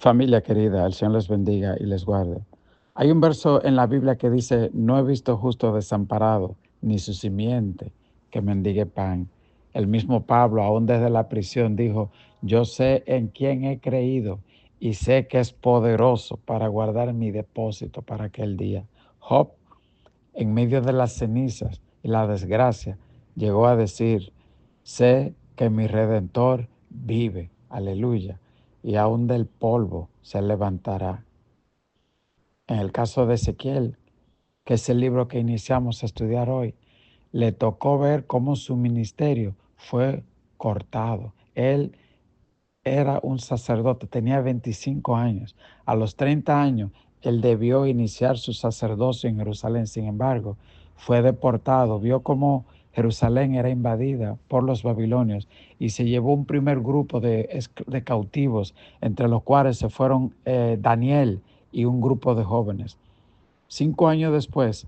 Familia querida, el Señor les bendiga y les guarde. Hay un verso en la Biblia que dice, no he visto justo desamparado, ni su simiente que mendigue pan. El mismo Pablo, aún desde la prisión, dijo, yo sé en quién he creído y sé que es poderoso para guardar mi depósito para aquel día. Job, en medio de las cenizas y la desgracia, llegó a decir, sé que mi Redentor vive, aleluya, y aún del polvo se levantará. En el caso de Ezequiel, que es el libro que iniciamos a estudiar hoy, le tocó ver cómo su ministerio fue cortado. Él era un sacerdote, tenía 25 años. A los 30 años, él debió iniciar su sacerdocio en Jerusalén. Sin embargo, fue deportado, vio cómo Jerusalén era invadida por los babilonios y se llevó un primer grupo de cautivos, entre los cuales se fueron Daniel y un grupo de jóvenes. 5 años después,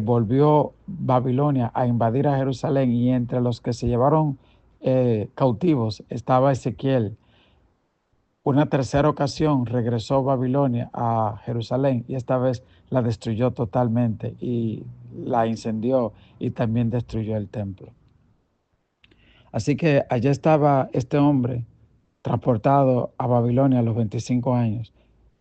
volvió Babilonia a invadir a Jerusalén y entre los que se llevaron cautivos estaba Ezequiel. Una tercera ocasión regresó Babilonia a Jerusalén y esta vez la destruyó totalmente y la incendió y también destruyó el templo. Así que allá estaba este hombre transportado a Babilonia a los 25 años.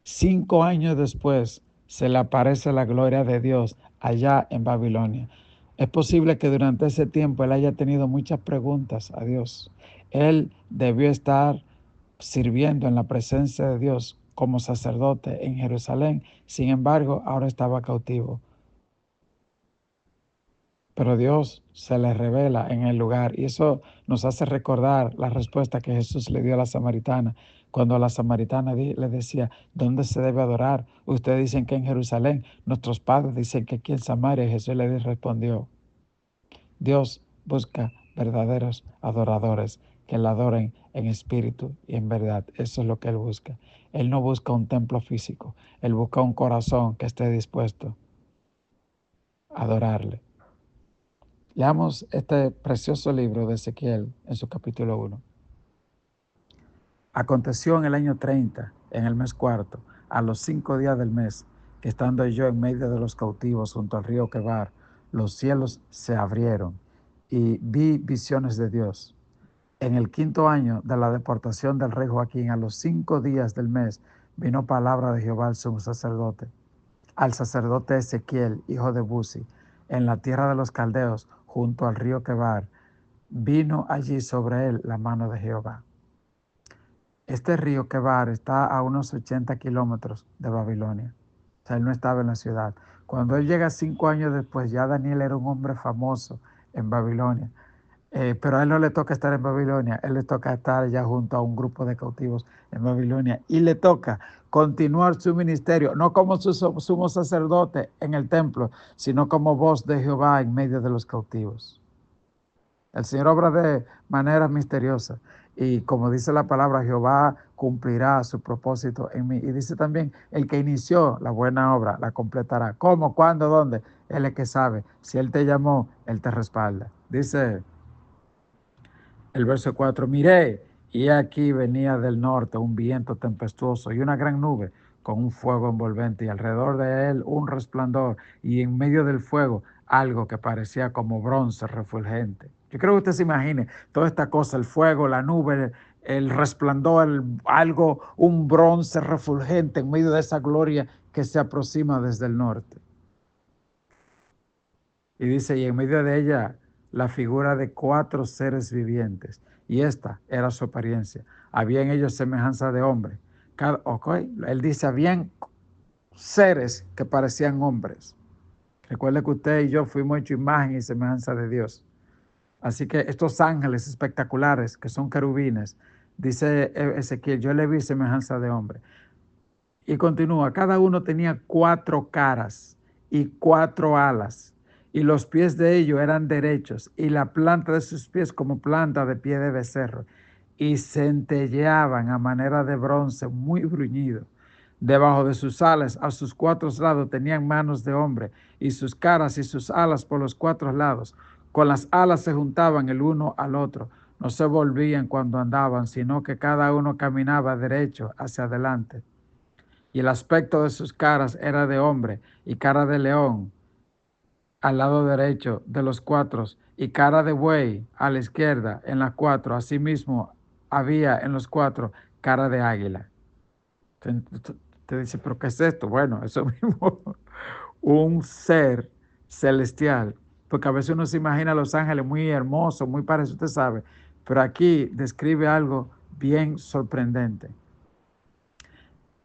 5 años después se le aparece la gloria de Dios allá en Babilonia. Es posible que durante ese tiempo él haya tenido muchas preguntas a Dios. Él debió estar sirviendo en la presencia de Dios como sacerdote en Jerusalén. Sin embargo, ahora estaba cautivo. Pero Dios se le revela en el lugar y eso nos hace recordar la respuesta que Jesús le dio a la samaritana. Cuando la samaritana le decía, ¿dónde se debe adorar? Ustedes dicen que en Jerusalén, nuestros padres dicen que aquí en Samaria. Jesús le respondió, Dios busca verdaderos adoradores que le adoren en espíritu y en verdad. Eso es lo que Él busca. Él no busca un templo físico, Él busca un corazón que esté dispuesto a adorarle. Leamos este precioso libro de Ezequiel en su capítulo 1. Aconteció en el año 30, en el mes cuarto, a los 5 días del mes, que estando yo en medio de los cautivos junto al río Quebar, los cielos se abrieron y vi visiones de Dios. En el 5.º año de la deportación del rey Joaquín, a los 5 días del mes, vino palabra de Jehová al sumo sacerdote, al sacerdote Ezequiel, hijo de Buzi, en la tierra de los caldeos, junto al río Quebar. Vino allí sobre él la mano de Jehová. Este río Quebar está a unos 80 kilómetros de Babilonia. O sea, él no estaba en la ciudad. Cuando él llega 5 años después, ya Daniel era un hombre famoso en Babilonia. Pero a él no le toca estar en Babilonia, él le toca estar ya junto a un grupo de cautivos en Babilonia y le toca continuar su ministerio, no como sumo sacerdote en el templo, sino como voz de Jehová en medio de los cautivos. El Señor obra de manera misteriosa y como dice la palabra, Jehová cumplirá su propósito en mí. Y dice también, el que inició la buena obra la completará. ¿Cómo? ¿Cuándo? ¿Dónde? Él es que sabe. Si Él te llamó, Él te respalda. Dice el verso 4, miré, y aquí venía del norte un viento tempestuoso y una gran nube con un fuego envolvente, y alrededor de él un resplandor, y en medio del fuego algo que parecía como bronce refulgente. Yo creo que usted se imagine toda esta cosa, el fuego, la nube, el resplandor, algo, un bronce refulgente en medio de esa gloria que se aproxima desde el norte. Y dice, y en medio de ella la figura de 4 seres vivientes. Y esta era su apariencia. Había en ellos semejanza de hombre. Él dice, habían seres que parecían hombres. Recuerde que usted y yo fuimos hechos imagen y semejanza de Dios. Así que estos ángeles espectaculares, que son querubines, dice Ezequiel, yo le vi semejanza de hombre. Y continúa, cada uno tenía 4 caras y 4 alas, y los pies de ellos eran derechos, y la planta de sus pies como planta de pie de becerro, y centelleaban a manera de bronce muy bruñido. Debajo de sus alas, a sus 4 lados, tenían manos de hombre, y sus caras y sus alas por los 4 lados. Con las alas se juntaban el uno al otro. no se volvían cuando andaban, sino que cada uno caminaba derecho hacia adelante. Y el aspecto de sus caras era de hombre y cara de león al lado derecho de los cuatro y cara de buey a la izquierda en las cuatro. Asimismo había en los cuatro cara de águila. Te dice, ¿pero qué es esto? Bueno, eso mismo, un ser celestial, porque a veces uno se imagina a los ángeles muy hermosos, muy parecidos, usted sabe, pero aquí describe algo bien sorprendente.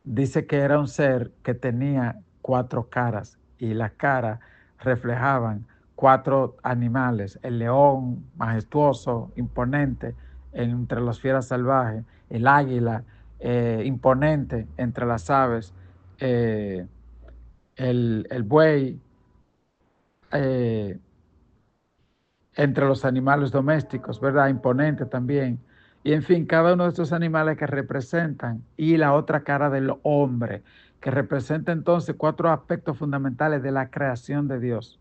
Dice que era un ser que tenía 4 caras y las caras reflejaban 4 animales: el león majestuoso, imponente entre las fieras salvajes, el águila imponente entre las aves, el buey entre los animales domésticos, ¿verdad? Imponente también. Y en fin, cada uno de estos animales que representan, y la otra cara del hombre, que representa entonces 4 aspectos fundamentales de la creación de Dios.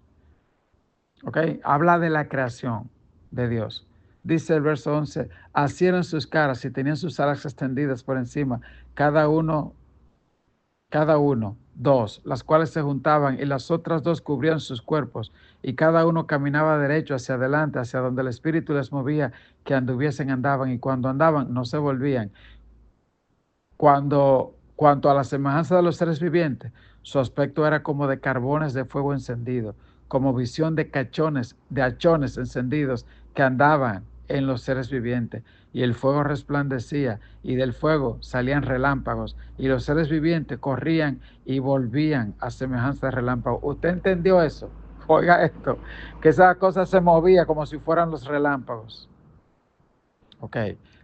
¿Ok? Habla de la creación de Dios. Dice el verso 11, así eran sus caras y tenían sus alas extendidas por encima, cada uno, 2, las cuales se juntaban y las otras 2 cubrían sus cuerpos, y cada uno caminaba derecho hacia adelante, hacia donde el Espíritu les movía, que anduviesen andaban, y cuando andaban no se volvían. Cuanto a la semejanza de los seres vivientes, su aspecto era como de carbones de fuego encendido, como visión de hachones encendidos que andaban en los seres vivientes. Y el fuego resplandecía, y del fuego salían relámpagos, y los seres vivientes corrían y volvían a semejanza de relámpagos. ¿Usted entendió eso? Oiga esto, que esa cosa se movía como si fueran los relámpagos. Ok,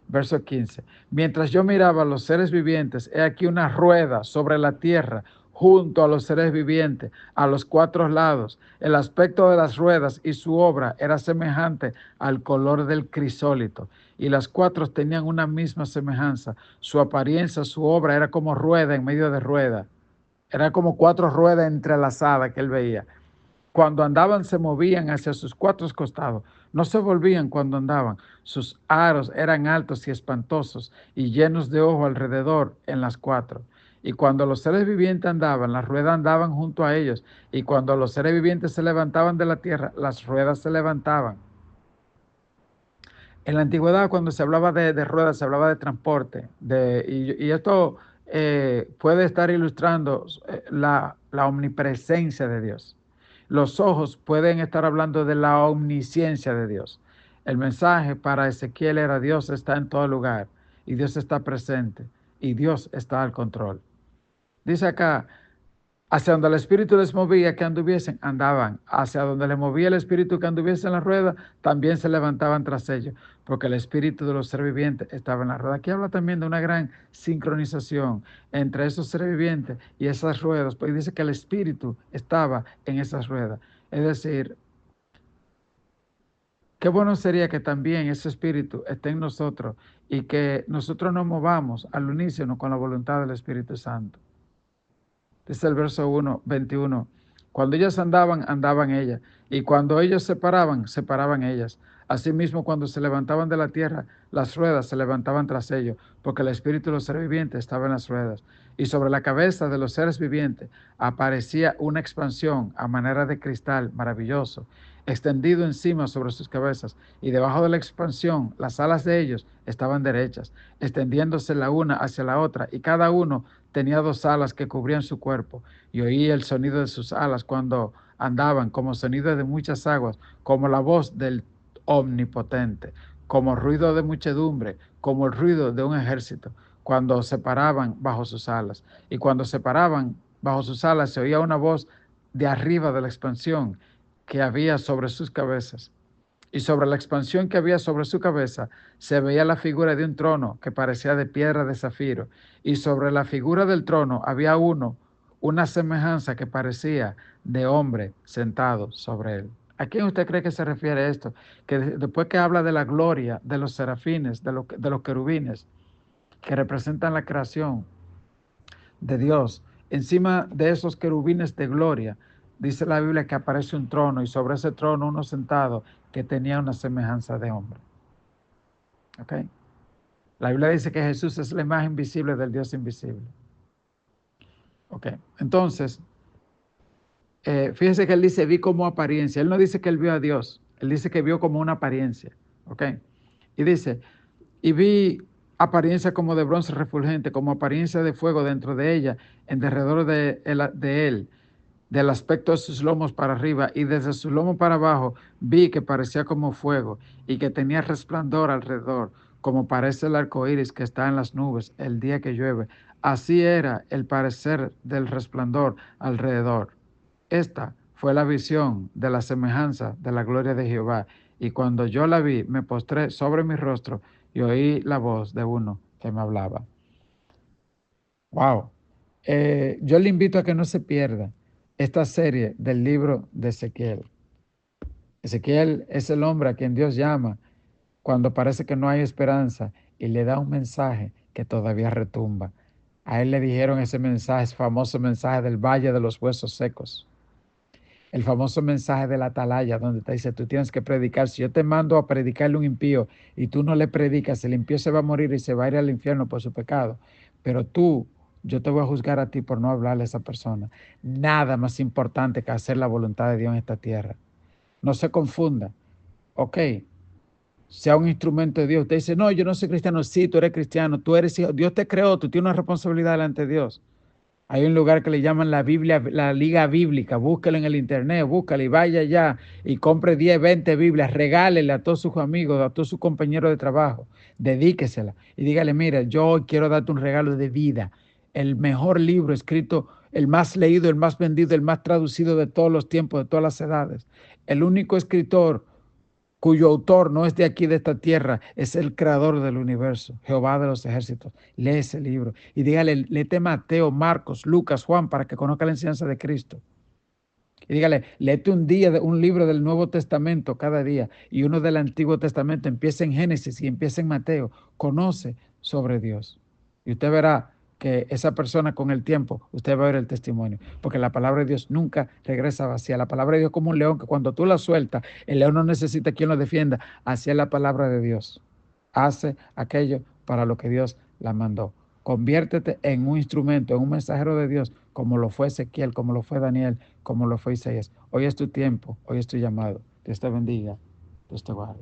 verso 15. Mientras yo miraba a los seres vivientes, he aquí una rueda sobre la tierra, junto a los seres vivientes, a los 4 lados. El aspecto de las ruedas y su obra era semejante al color del crisólito, y las 4 tenían una misma semejanza. Su apariencia, su obra era como rueda en medio de rueda. Era como 4 ruedas entrelazadas que él veía. Cuando andaban se movían hacia sus 4 costados, no se volvían cuando andaban. Sus aros eran altos y espantosos y llenos de ojo alrededor en las 4. Y cuando los seres vivientes andaban, las ruedas andaban junto a ellos. Y cuando los seres vivientes se levantaban de la tierra, las ruedas se levantaban. En la antigüedad, cuando se hablaba de ruedas, se hablaba de transporte. Y esto puede estar ilustrando la omnipresencia de Dios. Los ojos pueden estar hablando de la omnisciencia de Dios. El mensaje para Ezequiel era: Dios está en todo lugar y Dios está presente y Dios está al control. Dice acá, hacia donde el Espíritu les movía que anduviesen, andaban. Hacia donde les movía el Espíritu que anduviesen en la rueda, también se levantaban tras ellos, porque el Espíritu de los seres vivientes estaba en la rueda. Aquí habla también de una gran sincronización entre esos seres vivientes y esas ruedas, porque dice que el Espíritu estaba en esas ruedas. Es decir, qué bueno sería que también ese Espíritu esté en nosotros y que nosotros nos movamos al unísono con la voluntad del Espíritu Santo. Dice el verso 21. Cuando ellas andaban, andaban ellas, y cuando ellos se paraban, se paraban ellas. Asimismo, cuando se levantaban de la tierra, las ruedas se levantaban tras ellos, porque el espíritu de los seres vivientes estaba en las ruedas. Y sobre la cabeza de los seres vivientes aparecía una expansión a manera de cristal maravilloso, extendido encima sobre sus cabezas, y debajo de la expansión las alas de ellos estaban derechas, extendiéndose la una hacia la otra, y cada uno tenía 2 alas que cubrían su cuerpo, y oí el sonido de sus alas cuando andaban, como sonido de muchas aguas, como la voz del omnipotente, como ruido de muchedumbre, como el ruido de un ejército, cuando se paraban bajo sus alas. Y cuando se paraban bajo sus alas se oía una voz de arriba de la expansión que había sobre sus cabezas. Y sobre la expansión que había sobre su cabeza se veía la figura de un trono que parecía de piedra de zafiro. Y sobre la figura del trono había una semejanza que parecía de hombre sentado sobre él. ¿A quién usted cree que se refiere esto? Que después que habla de la gloria de los serafines, de los querubines, que representan la creación de Dios, encima de esos querubines de gloria, dice la Biblia que aparece un trono y sobre ese trono uno sentado que tenía una semejanza de hombre. ¿Ok? La Biblia dice que Jesús es la imagen visible del Dios invisible. ¿Ok? Entonces, fíjese que él dice, vi como apariencia. Él no dice que él vio a Dios. Él dice que vio como una apariencia. ¿Ok? Y dice, y vi apariencia como de bronce refulgente, como apariencia de fuego dentro de ella, en derredor de él, del aspecto de sus lomos para arriba, y desde su lomo para abajo vi que parecía como fuego, y que tenía resplandor alrededor, como parece el arco iris que está en las nubes el día que llueve. Así era el parecer del resplandor alrededor. Esta fue la visión de la semejanza de la gloria de Jehová. Y cuando yo la vi, me postré sobre mi rostro y oí la voz de uno que me hablaba. Wow. Yo le invito a que no se pierda esta serie del libro de Ezequiel. Ezequiel es el hombre a quien Dios llama cuando parece que no hay esperanza y le da un mensaje que todavía retumba. A él le dijeron ese mensaje, ese famoso mensaje del Valle de los Huesos Secos. El famoso mensaje de la atalaya, donde te dice, tú tienes que predicar. Si yo te mando a predicarle a un impío y tú no le predicas, el impío se va a morir y se va a ir al infierno por su pecado. Pero tú, yo te voy a juzgar a ti por no hablarle a esa persona. Nada más importante que hacer la voluntad de Dios en esta tierra. No se confunda. Ok, sea un instrumento de Dios. Usted dice, no, yo no soy cristiano. Sí, tú eres cristiano, tú eres hijo. Dios te creó, tú tienes una responsabilidad delante de Dios. Hay un lugar que le llaman la Biblia, la Liga Bíblica. Búsquelo en el internet, búscalo y vaya allá y compre 10, 20 Biblias, regálele a todos sus amigos, a todos sus compañeros de trabajo, dedíquesela y dígale, mira, yo hoy quiero darte un regalo de vida, el mejor libro escrito, el más leído, el más vendido, el más traducido de todos los tiempos, de todas las edades, el único escritor cuyo autor no es de aquí, de esta tierra, es el creador del universo, Jehová de los ejércitos. Lee ese libro y dígale, léete Mateo, Marcos, Lucas, Juan, para que conozca la enseñanza de Cristo. Y dígale, léete un libro del Nuevo Testamento cada día y uno del Antiguo Testamento. Empieza en Génesis y empieza en Mateo. Conoce sobre Dios. Y usted verá que esa persona con el tiempo, usted va a ver el testimonio. Porque la palabra de Dios nunca regresa vacía. La palabra de Dios es como un león que cuando tú la sueltas, el león no necesita quien lo defienda. Así es la palabra de Dios. Hace aquello para lo que Dios la mandó. Conviértete en un instrumento, en un mensajero de Dios, como lo fue Ezequiel, como lo fue Daniel, como lo fue Isaías. Hoy es tu tiempo, hoy es tu llamado. Dios te bendiga, Dios te guarde.